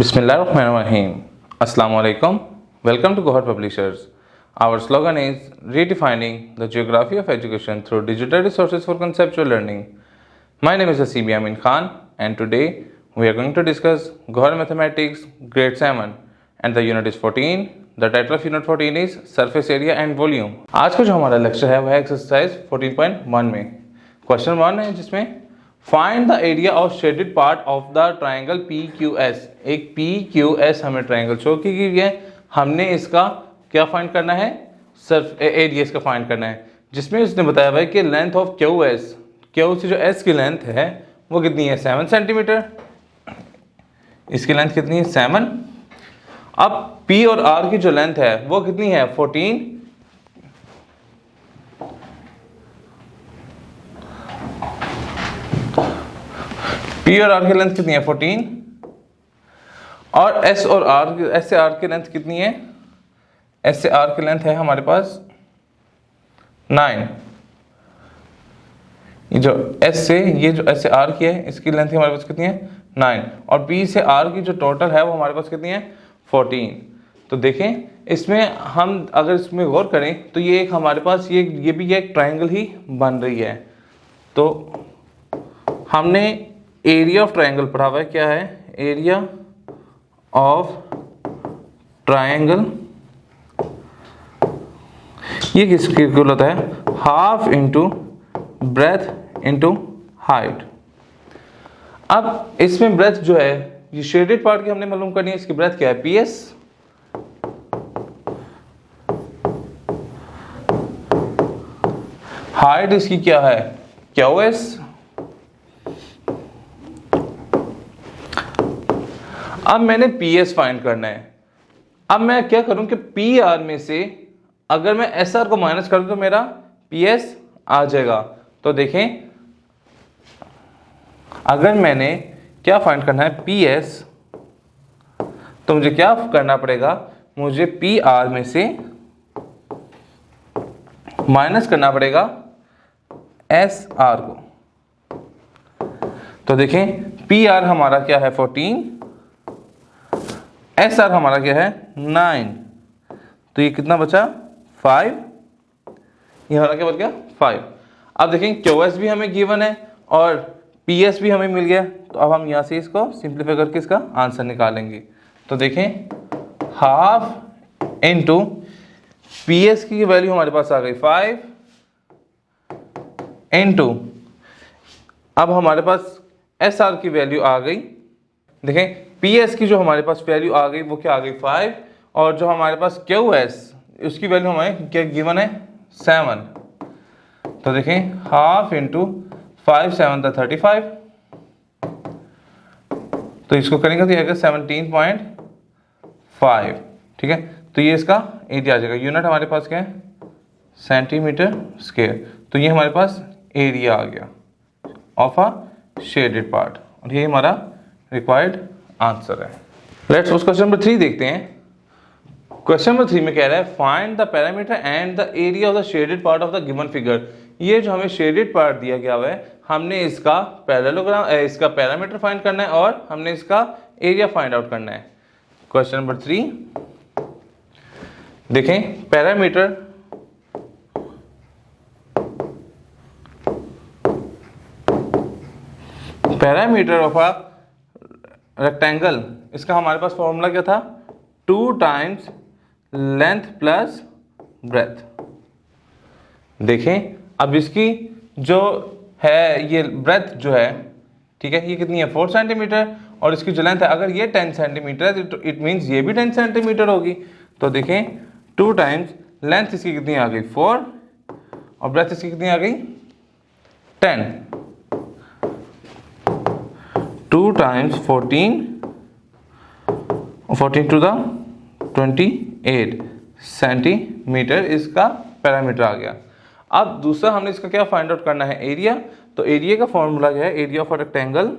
Bismillahirrahmanirrahim. Assalamu alaikum. Welcome to Gohar Publishers. Our slogan is redefining the geography of education through digital resources for conceptual learning. My name is Asibi Amin Khan and today we are going to discuss Gohar Mathematics Grade 7 and the unit is 14. The title of unit 14 is Surface Area and Volume. आज का जो हमारा lecture है वह exercise 14.1 में question 1 है जिसमें find the area of shaded part of the triangle PQS। एक PQS हमें ट्राइंगल शो की गई है, हमने इसका क्या फाइंड करना है, सर्फ एरिया इसका फाइंड करना है, जिसमें उसने बताया भाई कि लेंथ ऑफ क्यू से जो S की लेंथ है वो कितनी है 7 सेंटीमीटर। इसकी लेंथ कितनी है 7। अब P और R की जो लेंथ है वो कितनी है 14। P और R की लेंथ कितनी है 14 और S से R की लेंथ कितनी है, S से R की लेंथ है हमारे पास 9। ये जो S से R की है इसकी लेंथ हमारे पास कितनी है 9 और P से R की जो टोटल है वो हमारे पास कितनी है 14। तो देखें इसमें हम अगर इसमें गौर करें तो ये एक हमारे पास ये भी एक ट्राइंगल ही बन रही है। तो हमने एरिया ऑफ ट्राइंगल पढ़ा हुआ है, क्या है एरिया ऑफ ट्राइंगल, ये किसके इक्वल होता है half into breadth into height. अब इसमें ब्रेथ जो है ये शेडेड पार्ट की हमने मालूम करनी है, इसकी ब्रेथ क्या है PS, हाइट इसकी क्या है QS। अब मैंने PS फाइंड करना है। अब मैं क्या करूं कि PR में से अगर मैं SR को माइनस कर दूं तो मेरा PS आ जाएगा। तो देखें अगर मैंने क्या फाइंड करना है PS, तो मुझे क्या करना पड़ेगा, मुझे PR में से माइनस करना पड़ेगा SR को। तो देखें PR हमारा क्या है 14, SR हमारा क्या है 9, तो ये कितना बचा 5, ये हमारा क्या बच गया 5। अब देखें QS भी हमें गिवन है और PS भी हमें मिल गया, तो अब हम यहाँ से इसको सिंप्लीफाई करके इसका आंसर निकालेंगे। तो देखें हाफ इंटू PS की वैल्यू हमारे पास आ गई 5 इंटू अब हमारे पास SR की वैल्यू आ गई। देखें PS की जो हमारे पास वैल्यू आ गई वो क्या आ गई 5 और जो हमारे पास QS उसकी वैल्यू हमें क्या गिवन है 7। तो देखें हाफ इंटू 5 7 35, तो इसको करेंगे तो ये आएगा 17.5। ठीक है, तो ये इसका एरिया आ जाएगा। यूनिट हमारे पास क्या है सेंटीमीटर स्क्वायर, तो ये हमारे पास एरिया आ गया ऑफ अ शेडेड पार्ट और ये हमारा रिक्वायर्ड आंसर है। लेट्स उस क्वेश्चन नंबर 3 देखते हैं। क्वेश्चन नंबर 3 में कह रहा है find the parameter and the area of the shaded part of the given figure. ये जो हमें शेडेड पार्ट दिया गया हुआ है हमने इसका इसका पैरामीटर फाइंड करना है और हमने इसका एरिया फाइंड आउट करना है। क्वेश्चन नंबर 3 देखें पैरामीटर ऑफ अ रेक्टेंगल, इसका हमारे पास फॉर्मूला क्या था 2 टाइम्स लेंथ प्लस ब्रेथ। देखें अब इसकी जो है ये ब्रेथ जो है ठीक है ये कितनी है 4 सेंटीमीटर और इसकी जो लेंथ है अगर ये 10 सेंटीमीटर है तो इट मीन्स ये भी 10 सेंटीमीटर होगी। तो देखें 2 टाइम्स लेंथ इसकी कितनी आ गई 4 और ब्रेथ इसकी कितनी आ गई 10, 2 टाइम्स 14 टू द 28 सेंटीमीटर इसका पैरामीटर आ गया। अब दूसरा हमने इसका क्या फाइंड आउट करना है एरिया। तो एरिया का फॉर्मूला क्या है area of a rectangle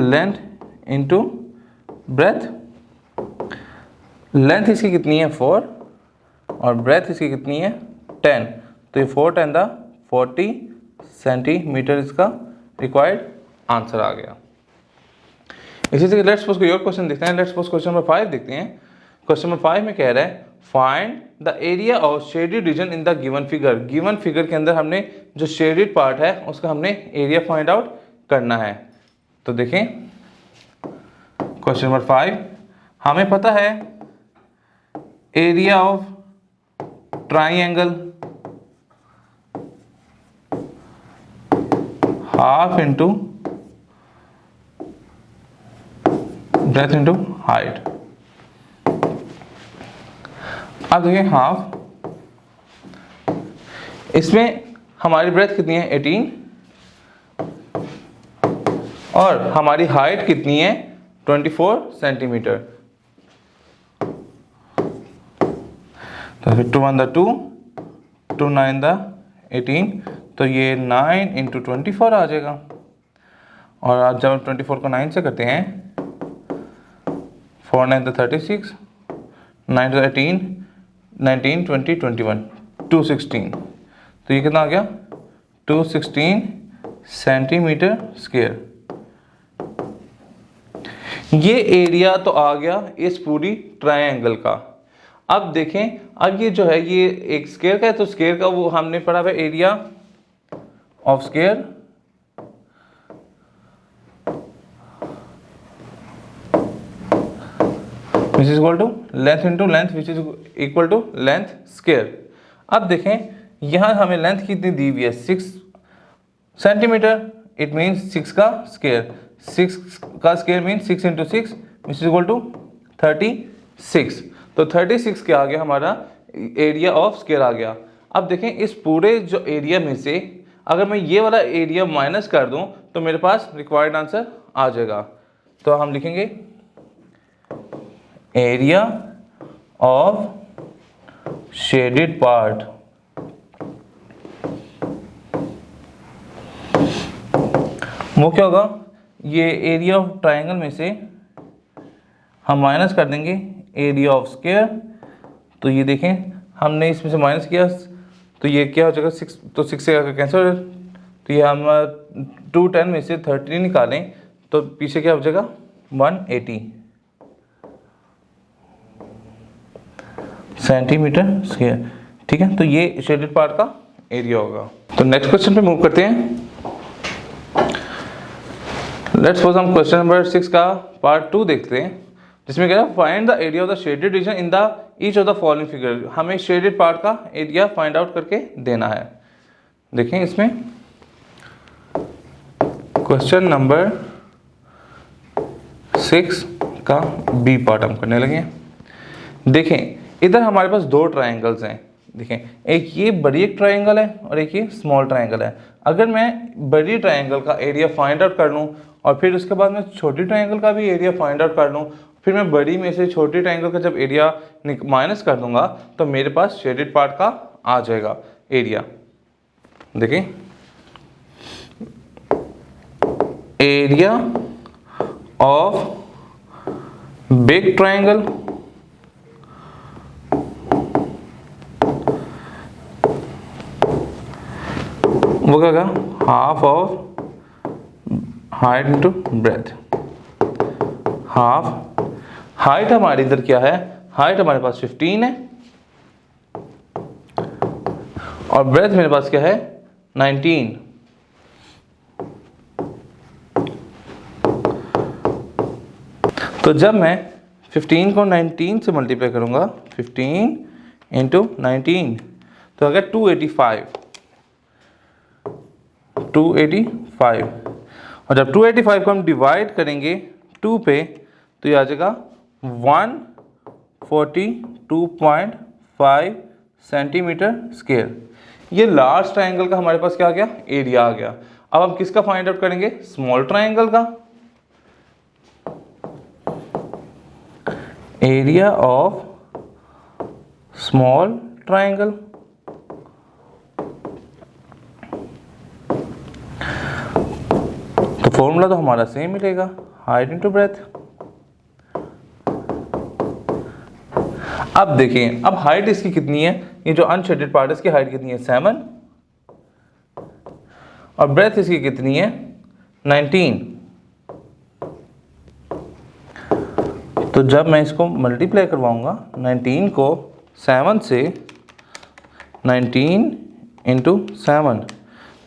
length into breadth. Length इसकी कितनी है 4 और ब्रेथ इसकी कितनी है 10, तो ये 4 10 द 40 सेंटीमीटर इसका रिक्वायर्ड आंसर आ गया। इसी से लेट्स सपोज कोई और क्वेश्चन देखते हैं। लेट्स सपोज क्वेश्चन नंबर 5 देखते हैं। क्वेश्चन नंबर 5 में कह रहा है find the area of shaded region in the given figure. Given figure के अंदर हमने जो शेडेड पार्ट है उसका हमने एरिया फाइंड आउट करना है। तो देखें क्वेश्चन नंबर 5, हमें पता है area of triangle half into breadth into height. अब देखिए हाफ, इसमें हमारी ब्रेथ कितनी है 18 और हमारी हाइट कितनी है 24 सेंटीमीटर। तो फिर 2 1 द 2, 2 9 द 18, तो ये 9 इंटू 24 आ जाएगा। और आज जब 24 को 9 से करते हैं 4 9 द 36, 9 द 18, 19 20 21, 216, तो ये कितना आ गया 216 सेंटीमीटर स्क्वायर। ये एरिया तो आ गया इस पूरी ट्रायंगल का। अब देखें, अब ये जो है ये एक स्क्वायर का है, तो स्क्वायर का वो हमने पढ़ा है area of square which is equal to length into length which is equal to length square. अब देखें यहां हमें लेंथ कितनी दी हुई है 6 सेंटीमीटर, इट मीन्स 6 का स्क्वायर, 6 का square mean 6 into 6 which is equal to 36। तो 36 क्या आ गया हमारा एरिया ऑफ स्क्वायर आ गया। अब देखें इस पूरे जो एरिया में से अगर मैं ये वाला एरिया माइनस कर दूं तो मेरे पास रिक्वायर्ड आंसर आ जाएगा। तो हम लिखेंगे एरिया ऑफ शेडेड पार्ट वो क्या होगा, ये एरिया ऑफ ट्रायंगल में से हम माइनस कर देंगे एरिया ऑफ स्क्वायर। तो ये देखें हमने इसमें से माइनस किया तो ये क्या हो जाएगा 6, तो 6 से अगर कैंसिल, तो ये हम 210 में से 30 निकालें तो पीछे क्या हो जाएगा 180 सेंटीमीटर स्क्वायर। ठीक है, तो ये शेडेड पार्ट का एरिया होगा। तो नेक्स्ट क्वेश्चन पे मूव करते हैं। लेट्स सपोज हम क्वेश्चन नंबर 6 का पार्ट 2 देखते हैं, जिसमें कह रहा है find the area of the shaded region in the each of the following figure. हमें शेडेड पार्ट का एरिया फाइंड आउट करके देना है। देखें इसमें क्वेश्चन नंबर 6 का बी पार्ट हम करने लगे हैं। देखें इधर हमारे पास दो ट्रायंगल्स हैं। देखें एक ये बड़ी एक ट्रायंगल है और एक ये स्मॉल ट्रायंगल है। अगर मैं बड़ी ट्रायंगल का एरिया फाइंड आउट कर लूँ और फिर उसके बाद मैं छोटी ट्रायंगल का भी एरिया फाइंड आउट कर लूँ, फिर मैं बड़ी में से छोटी ट्रायंगल का जब एरिया माइनस कर दूंगा तो मेरे पास शेडेड पार्ट का आ जाएगा एरिया। देखिए एरिया ऑफ बिग ट्रायंगल वो क्या होगा half of height into breadth. Half height हमारी इधर क्या है, हाइट हमारे पास 15 है और ब्रेथ मेरे पास क्या है 19। तो जब मैं 15 को 19 से मल्टीप्लाई करूंगा 15 इंटू 19 तो अगर 285 और जब 285 को हम डिवाइड करेंगे 2 पे तो ये आ जाएगा 142.5 सेंटीमीटर स्क्वायर। ये लार्ज ट्रायंगल का हमारे पास क्या आ गया एरिया आ गया। अब हम किसका फाइंड आउट करेंगे स्मॉल ट्रायंगल का। एरिया ऑफ स्मॉल ट्रायंगल तो फॉर्मूला तो हमारा सेम मिलेगा हाइट इंटू ब्रेथ। अब देखिए अब हाइट इसकी कितनी है ये जो अनशेडेड पार्ट है इसकी हाइट कितनी है 7 और ब्रेथ इसकी कितनी है 19। तो जब मैं इसको मल्टीप्लाई करवाऊंगा 19 को 7 से 19 इंटू 7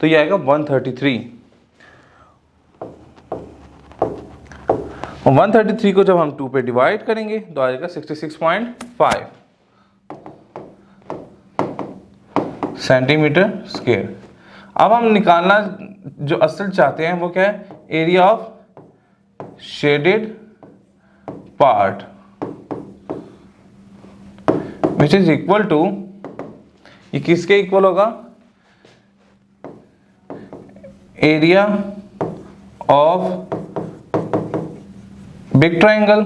तो ये आएगा 133। और 133 को जब हम 2 पे डिवाइड करेंगे तो आएगा 66.5 सेंटीमीटर स्क्वायर। अब हम निकालना जो असल चाहते हैं वो क्या है, area of shaded part which is equal to, ये किसके इक्वल होगा, area of big triangle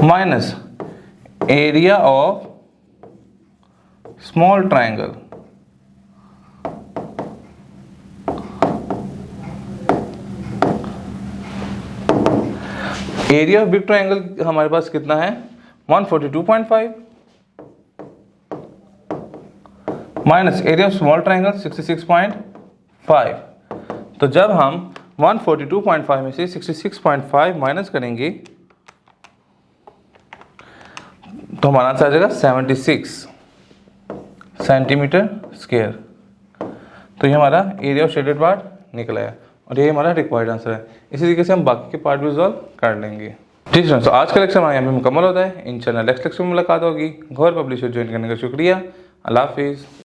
minus area of small triangle. Area of big triangle हमारे पास कितना है 142.5 minus area of small triangle 66.5। तो जब हम 142.5 में से 66.5 माइनस करेंगे तो हमारा आंसर आ जाएगा 76 सेंटीमीटर स्क्वायर। तो ये हमारा एरिया ऑफ शेडेड पार्ट निकला है और ये हमारा रिक्वायर्ड आंसर है। इसी तरीके से हम बाकी के पार्ट भी रिजॉल्व कर लेंगे। ठीक है, तो आज का लेक्चर हमारे यहाँ पे मुकम्मल होता है। इंशाल्लाह नेक्स्ट लेक्चर में मुलाकात होगी। गौहर पब्लिशर ज्वाइन करने का शुक्रिया। अल्लाह हाफिज़।